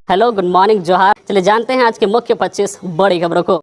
Hello, good morning, जोहार। चलिए जानते हैं आज के मुख्य 25 बड़ी खबरों को।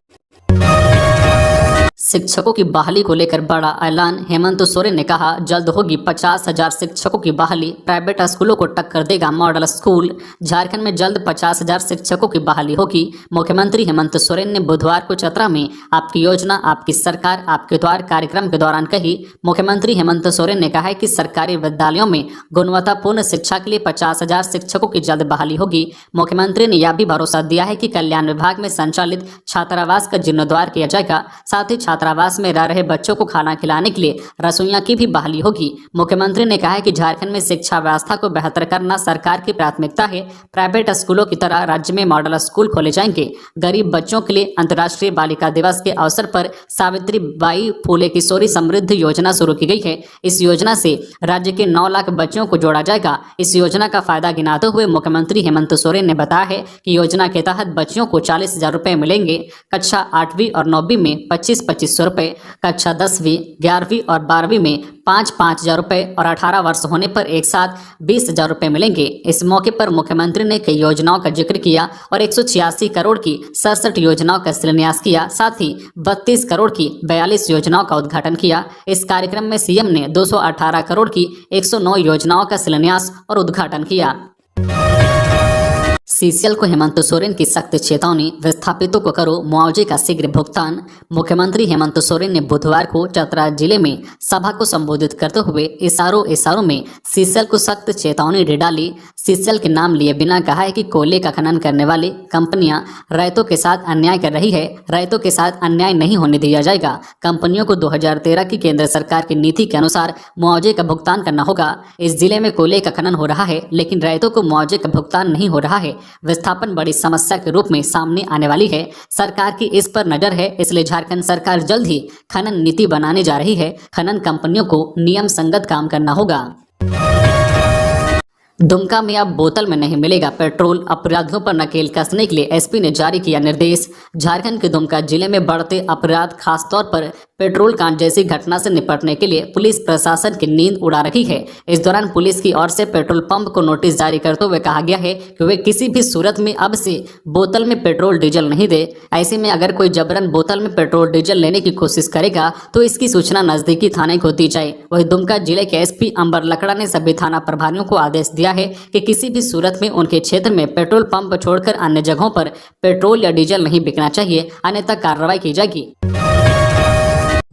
शिक्षकों की बहाली को लेकर बड़ा ऐलान। हेमंत सोरेन ने कहा, जल्द होगी 50,000 शिक्षकों की बहाली। प्राइवेट स्कूलों को टक्कर देगा मॉडल स्कूल। झारखंड में जल्द 50,000 शिक्षकों की बहाली होगी। मुख्यमंत्री हेमंत सोरेन ने बुधवार को चतरा में आपकी योजना आपकी सरकार आपके द्वार कार्यक्रम के दौरान कही। मुख्यमंत्री हेमंत सोरेन ने कहा है कि सरकारी विद्यालयों में गुणवत्तापूर्ण शिक्षा के लिए 50,000 शिक्षकों की जल्द बहाली होगी। मुख्यमंत्री ने यह भी भरोसा दिया है कि कल्याण विभाग में संचालित छात्रावास का जीर्णोद्धार किया जाएगा। साथ ही छात्रावास में रह रहे बच्चों को खाना खिलाने के लिए रसोइयों की भी बहाली होगी। मुख्यमंत्री ने कहा है कि झारखंड में शिक्षा व्यवस्था को बेहतर करना सरकार की प्राथमिकता है। प्राइवेट स्कूलों की तरह राज्य में मॉडल स्कूल खोले जाएंगे। गरीब बच्चों के लिए अंतर्राष्ट्रीय बालिका दिवस के अवसर पर सावित्रीबाई फुले किशोरी समृद्धि योजना शुरू की गई है। इस योजना से राज्य के 9 लाख बच्चों को जोड़ा जाएगा। इस योजना का फायदा गिनाते हुए मुख्यमंत्री हेमंत सोरेन ने बताया है कि योजना के तहत बच्चों को 40,000 रुपये मिलेंगे। कक्षा 8वीं और 9वीं में 25,500 रुपये, कक्षा 10वीं, 11वीं और 12वीं में 5,000 रुपये और 18 वर्ष होने पर एक साथ 20,000 रुपये मिलेंगे। इस मौके पर मुख्यमंत्री ने कई योजनाओं का जिक्र किया और 186 करोड़ की 67 योजनाओं का शिलान्यास किया। साथ ही 32 करोड़ की 42 योजनाओं का उद्घाटन किया। इस कार्यक्रम में सीएम ने 218 करोड़ की 109 योजनाओं का शिलान्यास और उद्घाटन किया। सीसीएल को हेमंत सोरेन की सख्त चेतावनी, विस्थापितों को करो मुआवजे का शीघ्र भुगतान। मुख्यमंत्री हेमंत सोरेन ने बुधवार को चतरा जिले में सभा को संबोधित करते हुए इशारों में सीसीएल को सख्त चेतावनी दे डाली। सीसीएल के नाम लिए बिना कहा है कि कोयले का खनन करने वाली कंपनियां रैयतों के साथ अन्याय कर रही है। रैयतों के साथ अन्याय नहीं होने दिया जाएगा। कंपनियों को 2013 की केंद्र सरकार की नीति के अनुसार मुआवजे का भुगतान करना होगा। इस जिले में कोयले का खनन हो रहा है, लेकिन रैयतों को मुआवजे का भुगतान नहीं हो रहा है। विस्थापन बड़ी समस्या के रूप में सामने आने वाली है। सरकार की इस पर नजर है, इसलिए झारखंड सरकार जल्द ही खनन नीति बनाने जा रही है। खनन कंपनियों को नियम संगत काम करना होगा। दुमका में अब बोतल में नहीं मिलेगा पेट्रोल, अपराधियों पर नकेल कसने के लिए एसपी ने जारी किया निर्देश। झारखंड के दुमका जिले में बढ़ते अपराध, खासतौर पर पेट्रोल कांड जैसी घटना से निपटने के लिए पुलिस प्रशासन की नींद उड़ा रही है। इस दौरान पुलिस की ओर से पेट्रोल पंप को नोटिस जारी करते हुए कहा गया है कि वे किसी भी सूरत में अब से बोतल में पेट्रोल डीजल नहीं दे। ऐसे में अगर कोई जबरन बोतल में पेट्रोल डीजल लेने की कोशिश करेगा तो इसकी सूचना नजदीकी थाने को दी जाए। वहीं दुमका जिले के एसपी अंबर लकड़ा ने सभी थाना प्रभारियों को आदेश दिया है कि किसी भी सूरत में उनके क्षेत्र में पेट्रोल पंप छोड़कर अन्य जगहों पर पेट्रोल या डीजल नहीं बिकना चाहिए, अन्यथा कार्रवाई की जाएगी।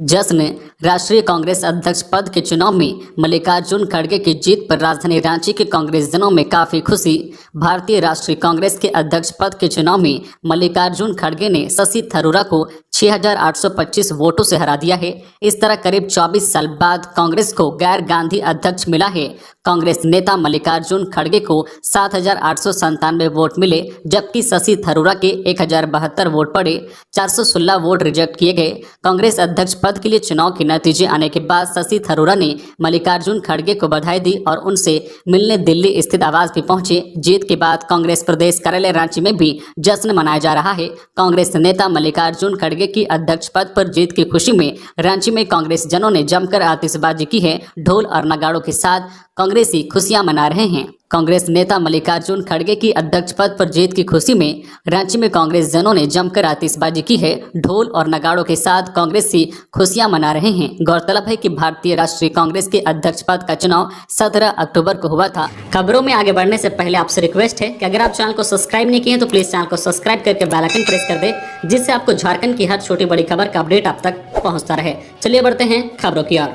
जश्न, राष्ट्रीय कांग्रेस अध्यक्ष पद के चुनाव में मल्लिकार्जुन खड़गे की जीत पर राजधानी रांची के कांग्रेसजनों में काफी खुशी। भारतीय राष्ट्रीय कांग्रेस के अध्यक्ष पद के चुनाव में मल्लिकार्जुन खड़गे ने शशि थरूरा को 6,825 वोटों से हरा दिया है। इस तरह करीब 24 साल बाद कांग्रेस को गैर गांधी अध्यक्ष मिला है। कांग्रेस नेता मल्लिकार्जुन खड़गे को 7,897 वोट मिले, जबकि शशि थरूरा के 1,072 वोट पड़े। 416 वोट रिजेक्ट किए गए। कांग्रेस अध्यक्ष पद के लिए चुनाव के नतीजे आने के बाद शशि थरूरा ने मल्लिकार्जुन खड़गे को बधाई दी और उनसे मिलने दिल्ली स्थित आवास भी पहुंचे। जीत के बाद कांग्रेस प्रदेश कार्यालय रांची में भी जश्न मनाया जा रहा है। कांग्रेस नेता मल्लिकार्जुन खड़गे की अध्यक्ष पद पर जीत की खुशी में रांची में कांग्रेस जनों ने जमकर आतिशबाजी की है। ढोल और नगाड़ों के साथ कांग्रेसी खुशियां मना रहे हैं। कांग्रेस नेता मल्लिकार्जुन खड़गे की अध्यक्ष पद पर जीत की खुशी में रांची में कांग्रेस जनों ने जमकर आतिशबाजी की है। ढोल और नगाड़ों के साथ कांग्रेसी खुशियां मना रहे हैं। गौरतलब है कि भारतीय राष्ट्रीय कांग्रेस के अध्यक्ष पद का चुनाव 17 अक्टूबर को हुआ था। खबरों में आगे बढ़ने से पहले आपसे रिक्वेस्ट है कि अगर आप चैनल को सब्सक्राइब नहीं किए तो प्लीज चैनल को सब्सक्राइब करके बेल आइकन प्रेस कर दे, जिससे आपको झारखंड की हर छोटी बड़ी खबर का अपडेट आप तक पहुंचता रहे। चलिए बढ़ते हैं खबरों की ओर।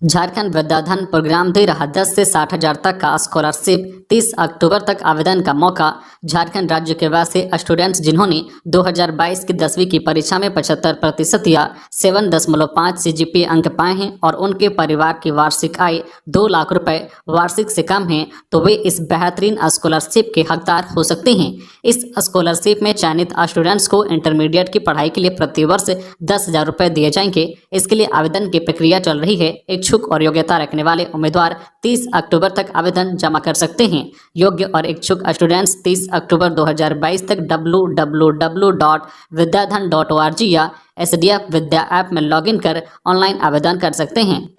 झारखंड विद्याधन प्रोग्राम दे रहा 10 से 60,000 तक का स्कॉलरशिप। 30 अक्टूबर तक आवेदन का मौका। झारखंड राज्य के वैसे स्टूडेंट्स जिन्होंने 2022 की 10वीं की परीक्षा में 75% या 7.5 CGPA अंक पाए हैं और उनके परिवार की वार्षिक आय 2 लाख रुपए वार्षिक से कम है, तो वे इस बेहतरीन स्कॉलरशिप के हकदार हो सकते हैं। इस स्कॉलरशिप में चयनित स्टूडेंट्स को इंटरमीडिएट की पढ़ाई के लिए प्रतिवर्ष 10,000 रुपए दिए जाएंगे। इसके लिए आवेदन की प्रक्रिया चल रही है। इच्छुक और योग्यता रखने वाले उम्मीदवार 30 अक्टूबर तक आवेदन जमा कर सकते हैं। योग्य और इच्छुक स्टूडेंट्स 30 अक्टूबर 2022 तक www.vidyadhan.org या SDF विद्या ऐप में लॉगिन कर ऑनलाइन आवेदन कर सकते हैं।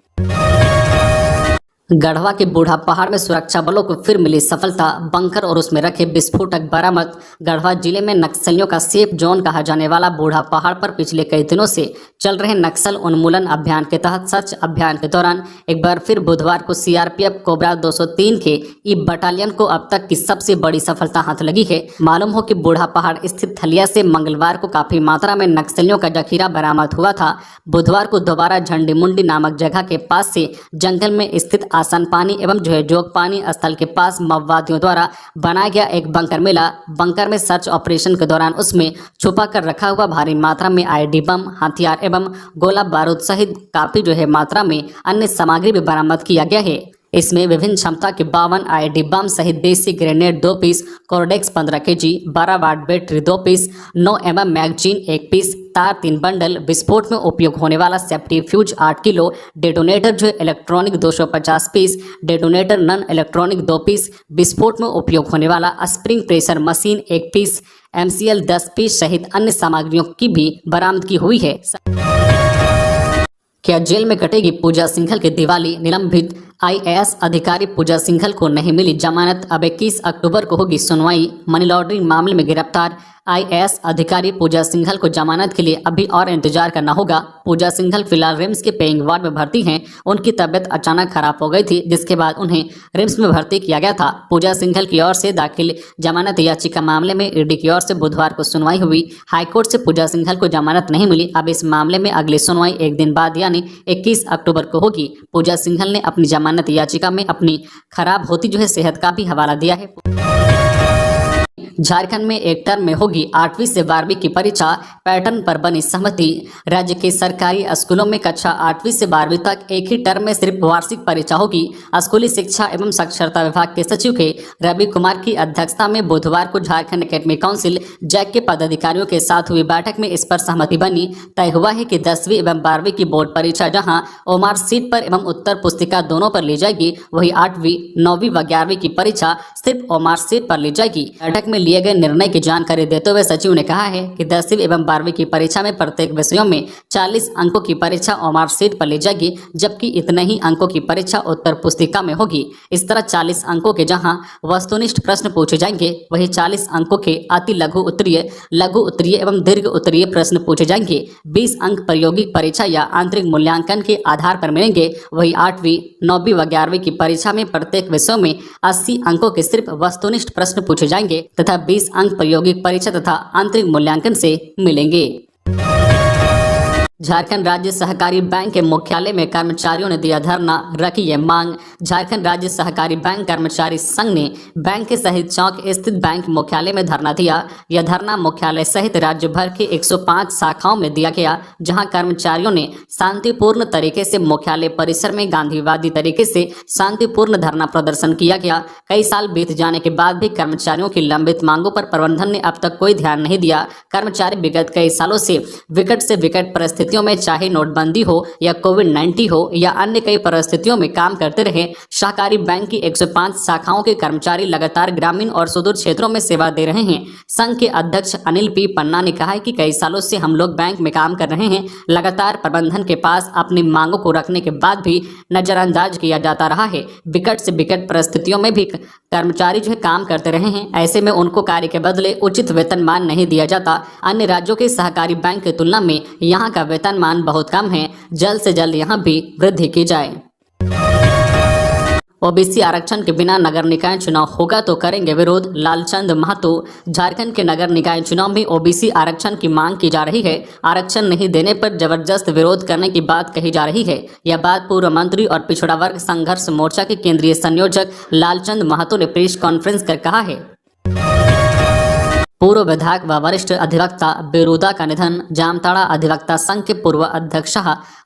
गढ़वा के बूढ़ा पहाड़ में सुरक्षा बलों को फिर मिली सफलता, बंकर और उसमें रखे विस्फोटक बरामद। गढ़वा जिले में नक्सलियों का सेफ जोन कहा जाने वाला बूढ़ा पहाड़ पर पिछले कई दिनों से चल रहे नक्सल उन्मूलन अभियान के तहत सर्च अभियान के दौरान एक बार फिर बुधवार को सीआरपीएफ कोबरा 203 के ई बटालियन को अब तक की सबसे बड़ी सफलता हाथ लगी है। मालूम हो कि बूढ़ा पहाड़ स्थित थलिया से मंगलवार को काफी मात्रा में नक्सलियों का जखीरा बरामद हुआ था। बुधवार को दोबारा झंडी मुंडी नामक जगह के पास से जंगल में स्थित आसान पानी एवं जोग पानी स्थल के पास माओवादियों द्वारा बनाया गया एक बंकर मिला। बंकर में सर्च ऑपरेशन के दौरान उसमें छुपा कर रखा हुआ भारी मात्रा में आईडी बम, हथियार एवं गोला बारूद सहित काफी मात्रा में अन्य सामग्री भी बरामद किया गया है। इसमें विभिन्न क्षमता के 52 आईडी बम सहित देसी grenade 2 piece, cordex 15 KG, 12 watt battery 2 piece, 9 mm magazine 1 piece, तार 3 बंडल, विस्फोट में उपयोग होने वाला safety fuse 8 kilo, detonator electronic 250 piece, detonator non electronic 2 piece, विस्फोट में उपयोग होने वाला spring pressure machine 1 piece, MCL 10 piece सहित अन्य सामग्रियों की भी बरामदगी हुई है। क्या जेल में कटेगी पूजा सिंघल की दिवाली? निलंबित IAS अधिकारी पूजा सिंघल को नहीं मिली जमानत, अब 21 अक्टूबर को होगी सुनवाई। मनी लॉन्ड्रिंग मामले में गिरफ्तार IAS अधिकारी पूजा सिंघल को जमानत के लिए अभी और इंतजार करना होगा। पूजा सिंघल फिलहाल रिम्स के पेइंग वार्ड में भर्ती हैं। उनकी तबीयत अचानक खराब हो गई थी, जिसके बाद उन्हें रिम्स में भर्ती किया गया था। पूजा सिंघल की ओर से दाखिल जमानत याचिका मामले में ईडी की ओर से बुधवार को सुनवाई हुई। हाईकोर्ट से पूजा सिंघल को जमानत नहीं मिली। अब इस मामले में अगली सुनवाई एक दिन बाद यानी 21 अक्टूबर को होगी। पूजा सिंघल ने अपनी जमानत याचिका में अपनी खराब होती सेहत का भी हवाला दिया है। झारखंड में एक टर्म में होगी 8वीं से 12वीं की परीक्षा, पैटर्न पर बनी सहमति। राज्य के सरकारी स्कूलों में कक्षा 8वीं से 12वीं तक एक ही टर्म में सिर्फ वार्षिक परीक्षा होगी। स्कूली शिक्षा एवं साक्षरता विभाग के सचिव के रवि कुमार की अध्यक्षता में बुधवार को झारखंड एकेडमिक काउंसिल जैक के पदाधिकारियों के साथ हुई बैठक में इस पर सहमति बनी। तय हुआ है कि 10वीं एवं 12वीं की बोर्ड परीक्षा जहां ओमार सीट पर एवं उत्तर पुस्तिका दोनों पर ली जाएगी, वही 8वीं, 9वीं व 11वीं की परीक्षा सिर्फ ओमार सीट पर ली जाएगी। बैठक में लिए गए निर्णय की जानकारी देते हुए सचिव ने कहा है कि 10वीं एवं 12वीं की परीक्षा में प्रत्येक विषयों में 40 अंकों की परीक्षा ओमार सीट पर ली जाएगी, जबकि इतने ही अंकों की परीक्षा उत्तर पुस्तिका में होगी। इस तरह 40 अंकों के जहां वस्तुनिष्ठ प्रश्न पूछे जाएंगे, वही 40 अंकों के अति लघु उत्तरीय एवं दीर्घ उत्तरीय प्रश्न पूछे जाएंगे। 20 अंक प्रायोगिक परीक्षा या आंतरिक मूल्यांकन के आधार पर मिलेंगे। वही 8वीं, 9वीं व 11वीं की परीक्षा में प्रत्येक विषयों में 80 अंकों के सिर्फ वस्तुनिष्ठ प्रश्न पूछे जाएंगे तथा 20 अंक प्रायोगिक परीक्षा तथा आंतरिक मूल्यांकन से मिलेंगे। झारखंड राज्य सहकारी बैंक के मुख्यालय में कर्मचारियों ने दिया धरना, रखी है मांग। झारखंड राज्य सहकारी बैंक कर्मचारी संघ ने बैंक के शहीद चौक स्थित बैंक मुख्यालय में धरना दिया। यह धरना मुख्यालय सहित राज्य भर के 105 शाखाओं में दिया गया, जहां कर्मचारियों ने शांतिपूर्ण तरीके से मुख्यालय परिसर में गांधीवादी तरीके से शांतिपूर्ण धरना प्रदर्शन किया गया। कई साल बीत जाने के बाद भी कर्मचारियों की लंबित मांगों पर प्रबंधन ने अब तक कोई ध्यान नहीं दिया। कर्मचारी विगत कई सालों से विकट परिस्थितियों में, चाहे नोटबंदी हो या कोविड-19 हो या अन्य कई परिस्थितियों में काम करते रहे। सहकारी बैंक की 105 शाखाओं के कर्मचारी लगातार ग्रामीण और सुदूर क्षेत्रों में सेवा दे रहे हैं। संघ के अध्यक्ष अनिल पी पन्ना ने कहा है कि कई सालों से हम लोग बैंक में काम कर रहे हैं। लगातार प्रबंधन के पास अपनी मांगों को रखने के बाद भी नजरअंदाज किया जाता रहा है। विकट से विकट परिस्थितियों में भी कर्मचारी काम करते रहे हैं। ऐसे में उनको कार्य के बदले उचित वेतनमान नहीं दिया जाता। अन्य राज्यों के सहकारी बैंक की तुलना में यहाँ का वेतनमान बहुत कम है। जल्द से जल्द यहाँ भी वृद्धि की जाए। ओबीसी आरक्षण के बिना नगर निकाय चुनाव होगा तो करेंगे विरोध, लालचंद महतो। झारखंड के नगर निकाय चुनाव में ओबीसी आरक्षण की मांग की जा रही है। आरक्षण नहीं देने पर जबरदस्त विरोध करने की बात कही जा रही है। यह बात पूर्व मंत्री और पिछड़ा वर्ग संघर्ष मोर्चा के केंद्रीय संयोजक लालचंद महतो ने प्रेस कॉन्फ्रेंस कर कहा है। पूर्व विधायक व वरिष्ठ अधिवक्ता बेरुदा का निधन। जामताड़ा अधिवक्ता संघ के पूर्व अध्यक्ष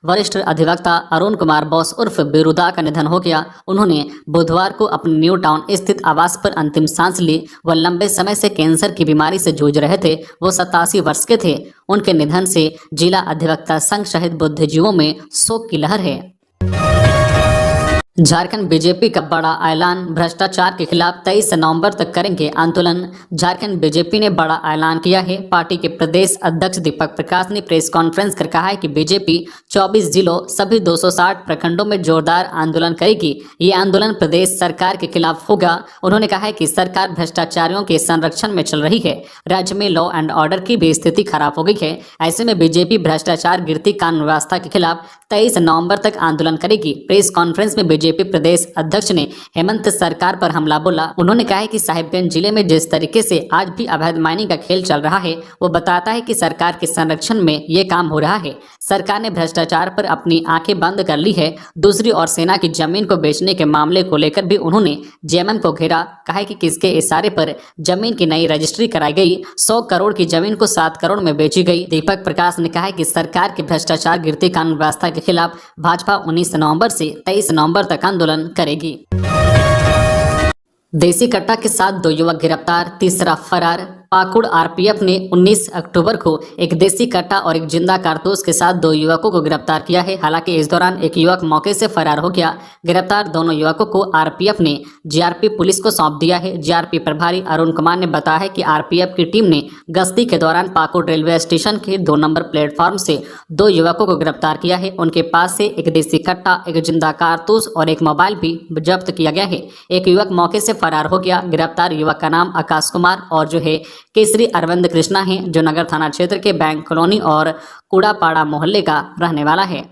वरिष्ठ अधिवक्ता अरुण कुमार बोस उर्फ बेरुदा का निधन हो गया। उन्होंने बुधवार को अपने न्यू टाउन स्थित आवास पर अंतिम सांस ली। वह लंबे समय से कैंसर की बीमारी से जूझ रहे थे। वो 87 वर्ष के थे। उनके निधन से जिला अधिवक्ता संघ सहित बुद्धिजीवियों में शोक की लहर है। झारखंड बीजेपी का बड़ा ऐलान, भ्रष्टाचार के खिलाफ 23 नवंबर तक करेंगे आंदोलन। झारखंड बीजेपी ने बड़ा ऐलान किया है। पार्टी के प्रदेश अध्यक्ष दीपक प्रकाश ने प्रेस कॉन्फ्रेंस कर कहा है कि बीजेपी 24 जिलों सभी 260 प्रखंडों में जोरदार आंदोलन करेगी। ये आंदोलन प्रदेश सरकार के खिलाफ होगा। उन्होंने कहा है कि सरकार भ्रष्टाचारियों के संरक्षण में चल रही है। राज्य में लॉ एंड ऑर्डर की भी स्थिति खराब हो गई है। ऐसे में बीजेपी भ्रष्टाचार, गिरती कानून व्यवस्था के खिलाफ 23 नवंबर तक आंदोलन करेगी। प्रेस कॉन्फ्रेंस में बीजेपी प्रदेश अध्यक्ष ने हेमंत सरकार पर हमला बोला। उन्होंने कहा है कि साहिबगंज जिले में जिस तरीके से आज भी अवैध माइनिंग का खेल चल रहा है, वो बताता है कि सरकार के संरक्षण में ये काम हो रहा है। सरकार ने भ्रष्टाचार पर अपनी आंखें बंद कर ली है। दूसरी ओर सेना की जमीन को बेचने के मामले को लेकर भी उन्होंने जेएमएम को घेरा। कहा है कि किसके इशारे पर जमीन की नई रजिस्ट्री कराई गई, 100 करोड़ की जमीन को 7 करोड़ में बेची गई। दीपक प्रकाश ने कहा है कि सरकार के भ्रष्टाचार, गिरती कानून व्यवस्था के खिलाफ भाजपा 19 नवंबर से 23 नवंबर तक आंदोलन करेगी। देसी कट्टा के साथ 2 युवक गिरफ्तार, तीसरा फरार। पाकुड़ आरपीएफ ने 19 अक्टूबर को एक देसी कट्टा और एक जिंदा कारतूस के साथ 2 युवकों को गिरफ्तार किया है। हालांकि इस दौरान एक युवक मौके से फरार हो गया। गिरफ्तार दोनों युवकों को आरपीएफ ने जीआरपी पुलिस को सौंप दिया है। जीआरपी प्रभारी अरुण कुमार ने बताया है कि आरपीएफ की टीम ने गश्ती के दौरान पाकुड़ रेलवे स्टेशन के 2 नंबर प्लेटफॉर्म से 2 युवकों को गिरफ्तार किया है। उनके पास से एक देसी कट्टा, एक जिंदा कारतूस और एक मोबाइल भी जब्त किया गया है। एक युवक मौके से फरार हो गया। गिरफ्तार युवक का नाम आकाश कुमार और जो है केसरी अरविंद कृष्णा है, जो नगर थाना क्षेत्र के बैंक कॉलोनी और कूड़ापाड़ा मोहल्ले का रहने वाला है।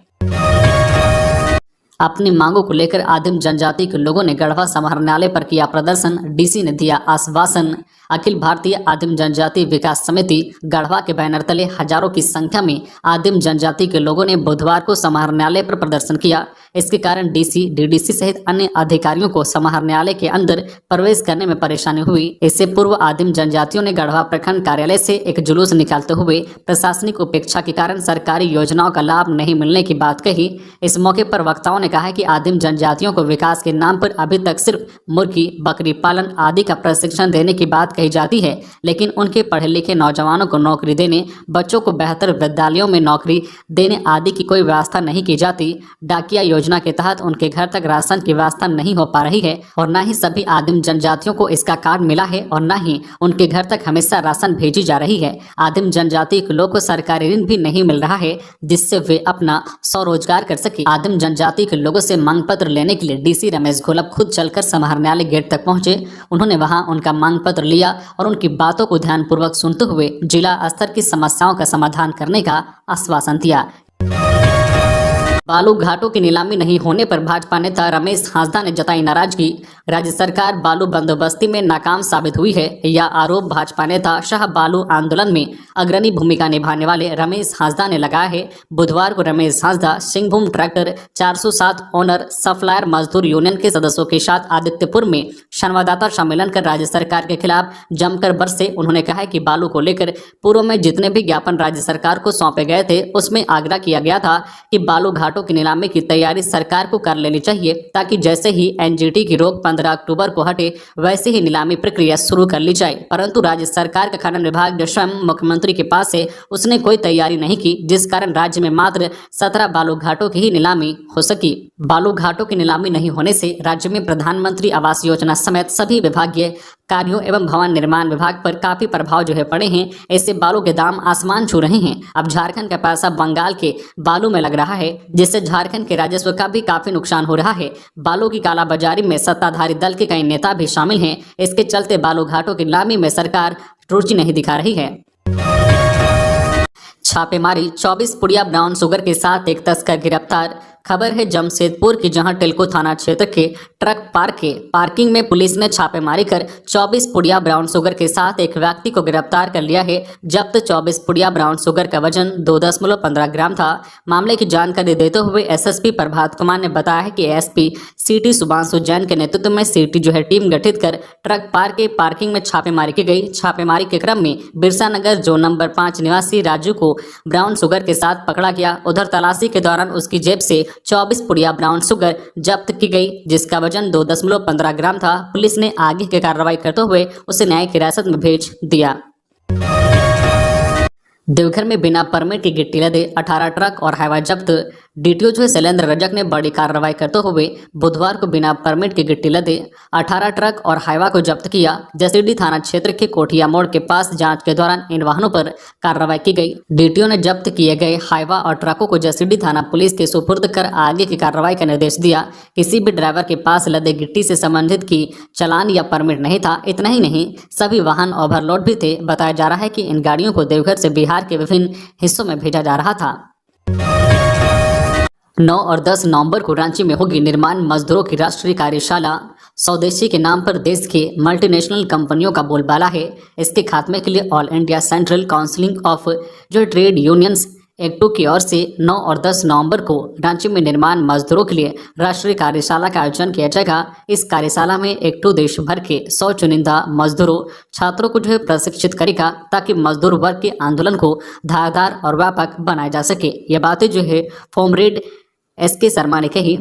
अपनी मांगों को लेकर आदिम जनजाति के लोगों ने गढ़वा समाहरणालय पर किया प्रदर्शन। डीसी ने दिया आश्वासन। अखिल भारतीय आदिम जनजाति विकास समिति गढ़वा के बैनर तले हजारों की संख्या में आदिम जनजाति के लोगों ने बुधवार को समाहरणालय पर प्रदर्शन किया। इसके कारण डीसी, डीडीसी सहित अन्य अधिकारियों को समाहरणालय के अंदर प्रवेश करने में परेशानी हुई। इससे पूर्व आदिम जनजातियों ने गढ़वा प्रखंड कार्यालय से एक जुलूस निकालते हुए प्रशासनिक उपेक्षा के कारण सरकारी योजनाओं का लाभ नहीं मिलने की बात कही। इस मौके पर वक्ताओं ने कहा है कि आदिम जनजातियों को विकास के नाम पर अभी तक सिर्फ मुर्गी, बकरी पालन आदि का प्रशिक्षण देने की बात कही जाती है, लेकिन उनके पढ़े लिखे नौजवानों को नौकरी देने, बच्चों को बेहतर विद्यालयों में नौकरी देने आदि की कोई व्यवस्था नहीं की जाती। डाकिया योजना के तहत उनके घर तक राशन की व्यवस्था नहीं हो पा रही है और न ही सभी आदिम जनजातियों को इसका कार्ड मिला है और न ही उनके घर तक हमेशा राशन भेजी जा रही है। आदिम जनजाति के लोगों को सरकारी ऋण भी नहीं मिल रहा है जिससे वे अपना स्वरोजगार कर सके। आदिम जनजाति के लोगों से मांग पत्र लेने के लिए डीसी रमेश घोलप खुद चलकर समाहरणालय गेट तक पहुंचे। उन्होंने वहां उनका मांग पत्र लिया और उनकी बातों को ध्यानपूर्वक सुनते हुए जिला स्तर की समस्याओं का समाधान करने का आश्वासन दिया। बालू घाटों की नीलामी नहीं होने पर भाजपा नेता रमेश हांसदा ने जताई नाराजगी। राज्य सरकार बालू बंदोबस्ती में नाकाम साबित हुई है। यह आरोप भाजपा नेता शाह बालू आंदोलन में अग्रणी भूमिका निभाने वाले रमेश हांसदा ने लगाया है। बुधवार को Ramesh Hansda Singhbhum tractor 407 owner supplier मजदूर यूनियन के सदस्यों के साथ आदित्यपुर में संवाददाता सम्मेलन कर राज्य सरकार के खिलाफ जमकर बरसे। उन्होंने कहा है कि बालू को लेकर पूर्व में जितने भी ज्ञापन राज्य सरकार को सौंपे गए थे उसमें आग्रह किया गया था कि बालू घाटों की नीलामी की तैयारी सरकार को कर लेनी चाहिए ताकि जैसे ही एनजीटी की रोक 15 अक्टूबर को हटे वैसे ही नीलामी प्रक्रिया शुरू कर ली जाए। परंतु राज्य सरकार का खनन विभाग जो स्वयं मुख्यमंत्री के पास है उसने कोई तैयारी नहीं की, जिस कारण राज्य में मात्र 17 बालू घाटों की ही नीलामी हो सकी। बालू घाटों की नीलामी नहीं होने से राज्य में प्रधानमंत्री आवास योजना समेत सभी विभागीय कार्यों एवं भवन निर्माण विभाग पर काफी प्रभाव जो है पड़े हैं। इससे बालू के दाम आसमान छू रहे हैं। अब झारखंड का पैसा बंगाल के बालू में लग रहा है, जिससे झारखंड के राजस्व का भी काफी नुकसान हो रहा है। बालू की कालाबाजारी में सत्ताधारी दल के कई नेता भी शामिल हैं। इसके चलते बालू घाटों की नीलामी में सरकार रुचि नहीं दिखा रही है। छापेमारी, 24 पुड़िया ब्राउन शुगर के साथ एक तस्कर गिरफ्तार। खबर है जमशेदपुर की, जहां टेल्को थाना क्षेत्र के ट्रक पार्क के पार्किंग में पुलिस ने छापेमारी कर 24 पुड़िया ब्राउन शुगर के साथ एक व्यक्ति को गिरफ्तार कर लिया है। जब्त 24 पुड़िया ब्राउन शुगर का वजन 2.15 ग्राम था। मामले की जानकारी देते हुए एसएसपी प्रभात कुमार ने बताया है कि एसपी सिटी सुभांशु जैन के नेतृत्व में सिटी जो है टीम गठित कर ट्रक पार्क के पार्किंग में छापेमारी की गई। छापेमारी के क्रम में बिरसा नगर जोन नंबर 5 निवासी राजू को ब्राउन शुगर के साथ पकड़ा गया। उधर तलाशी के दौरान उसकी जेब से 24 पुड़िया ब्राउन शुगर जब्त की गई, जिसका वजन 2.15 ग्राम था। पुलिस ने आगे की कार्रवाई करते हुए उसे न्यायिक हिरासत में भेज दिया। देवघर में बिना परमिट की गिट्टी लदे 18 ट्रक और हाईवा जब्त। डीटीओ जो है शैलेंद्र रजक ने बड़ी कार्रवाई करते हुए बुधवार को बिना परमिट के गिट्टी लदे 18 ट्रक और हाईवा को जब्त किया। जसीडीह थाना क्षेत्र के कोठिया मोड़ के पास जांच के दौरान इन वाहनों पर कार्रवाई की गई। डीटीओ ने जब्त किए गए हाईवा और ट्रकों को जसीडीह थाना पुलिस के सुपुर्द कर आगे की कार्रवाई का निर्देश दिया। किसी भी ड्राइवर के पास लदे गिट्टी से संबंधित की चालान या परमिट नहीं था। इतना ही नहीं, सभी वाहन ओवरलोड भी थे। बताया जा रहा है कि इन गाड़ियों को देवघर से बिहार के विभिन्न हिस्सों में भेजा जा रहा था। 9 और 10 नवंबर को रांची में होगी निर्माण मजदूरों की राष्ट्रीय कार्यशाला। स्वदेशी के नाम पर देश के मल्टीनेशनल कंपनियों का बोलबाला है। इसके खात्मे के लिए all India central council of जो ट्रेड यूनियंस एक्टू की ओर से 9 और 10 नवंबर को रांची में निर्माण मजदूरों के लिए राष्ट्रीय कार्यशाला का आयोजन किया जाएगा। इस कार्यशाला में एक्टू देश भर के 100 चुनिंदा मजदूरों छात्रों को जो है प्रशिक्षित करेगा, ताकि मजदूर वर्ग के आंदोलन को धारदार और व्यापक बनाया जा सके। ये बातें जो है कॉमरेड SK शर्मा ने कही।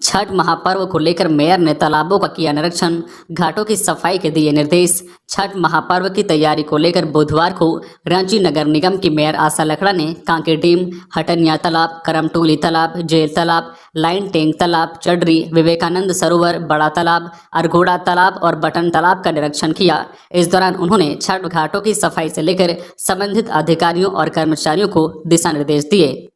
छठ महापर्व को लेकर मेयर ने तालाबों का किया निरीक्षण, घाटों की सफाई के दिए निर्देश। छठ महापर्व की तैयारी को लेकर बुधवार को रांची नगर निगम की मेयर आशा लकड़ा ने कांके डैम, हटनिया तालाब, करमटोली तालाब, जेल तालाब, लाइन टैंक तालाब, चडरी, विवेकानंद सरोवर, बड़ा तालाब, अरघोड़ा तालाब और बटन तालाब का निरीक्षण किया। इस दौरान उन्होंने छठ घाटों की सफाई से लेकर संबंधित अधिकारियों और कर्मचारियों को दिशा निर्देश दिए।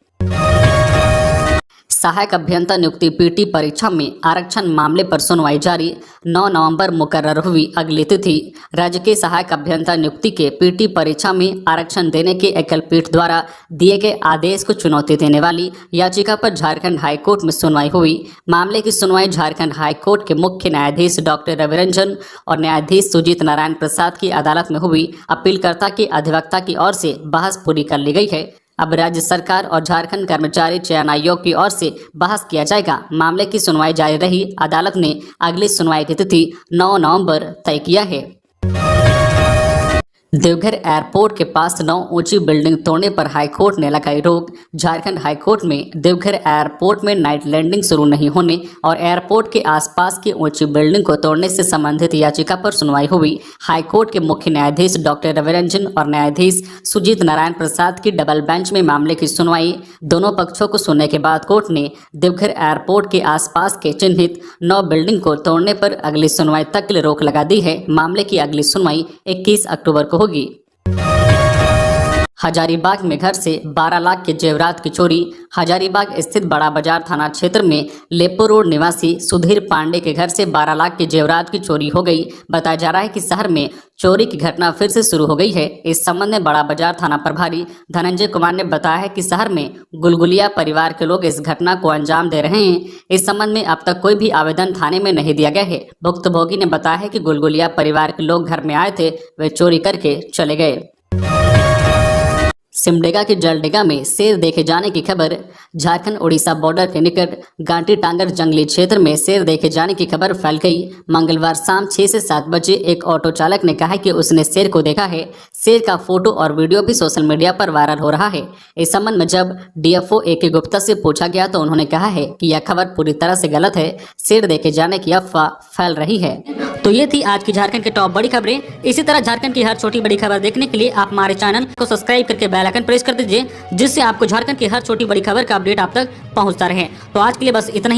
सहायक अभियंता नियुक्ति PT परीक्षा में आरक्षण मामले पर सुनवाई जारी। 9 नवंबर मुकर्रर हुई अगली तिथि। राज्य के सहायक अभियंता नियुक्ति के PT परीक्षा में आरक्षण देने के एकल पीठ द्वारा दिए गए आदेश को चुनौती देने वाली याचिका पर झारखंड हाईकोर्ट में सुनवाई हुई। मामले की सुनवाई झारखंड हाईकोर्ट के मुख्य न्यायाधीश डॉक्टर रविरंजन और न्यायाधीश सुजीत नारायण प्रसाद की अदालत में हुई। अपीलकर्ता के अधिवक्ता की ओर से बहस पूरी कर ली गई है। अब राज्य सरकार और झारखंड कर्मचारी चयन आयोग की ओर से बहस किया जाएगा। मामले की सुनवाई जारी रही। अदालत ने अगली सुनवाई की तिथि 9 नवंबर तय किया है। देवघर एयरपोर्ट के पास 9 ऊंची बिल्डिंग तोड़ने पर हाईकोर्ट ने लगाई रोक। झारखंड हाईकोर्ट में देवघर एयरपोर्ट में नाइट लैंडिंग शुरू नहीं होने और एयरपोर्ट के आसपास की ऊंची बिल्डिंग को तोड़ने से संबंधित याचिका पर सुनवाई हुई। हाईकोर्ट के मुख्य न्यायाधीश डॉक्टर रविरंजन और न्यायाधीश सुजीत नारायण प्रसाद की डबल बेंच में मामले की सुनवाई दोनों पक्षों को सुनने के बाद कोर्ट ने देवघर एयरपोर्ट के आसपास के चिन्हित 9 बिल्डिंग को तोड़ने पर अगली सुनवाई तक के लिए रोक लगा दी है। मामले की अगली सुनवाई 21 अक्टूबर को होगी। हजारीबाग में घर से 12 लाख के जेवरात की चोरी। हजारीबाग स्थित बड़ा बाजार थाना क्षेत्र में लेपो रोड निवासी सुधीर पांडे के घर से 12 लाख के जेवरात की चोरी हो गई। बताया जा रहा है कि शहर में चोरी की घटना फिर से शुरू हो गई है। इस संबंध में बड़ा बाजार थाना प्रभारी धनंजय कुमार ने बताया है कि शहर में गुलगुलिया परिवार के लोग इस घटना को अंजाम दे रहे हैं। इस संबंध में अब तक कोई भी आवेदन थाने में नहीं दिया गया है। भुक्तभोगी ने बताया है कि गुलगुलिया परिवार के लोग घर में आए थे, वे चोरी करके चले गए। सिमडेगा के जलडेगा में शेर देखे जाने की खबर। झारखंड उड़ीसा बॉर्डर के निकट गांटी टांगर जंगली क्षेत्र में शेर देखे जाने की खबर फैल गई। मंगलवार शाम 6 से 7 बजे एक ऑटो चालक ने कहा कि उसने शेर को देखा है। शेर का फोटो और वीडियो भी सोशल मीडिया पर वायरल हो रहा है। इस संबंध में जब DFO AK गुप्ता से पूछा गया तो उन्होंने कहा है कि यह खबर पूरी तरह से गलत है। शेर देखे जाने की अफवाह फैल रही है। तो ये थी आज की झारखंड की टॉप बड़ी खबरें। इसी तरह झारखंड की हर छोटी बड़ी खबर देखने के लिए आप हमारे चैनल को सब्सक्राइब करके बेल आइकन प्रेस कर दीजिए, जिससे आपको झारखंड की हर छोटी बड़ी खबर का अपडेट आप तक पहुंचता रहे। तो आज के लिए बस इतना ही।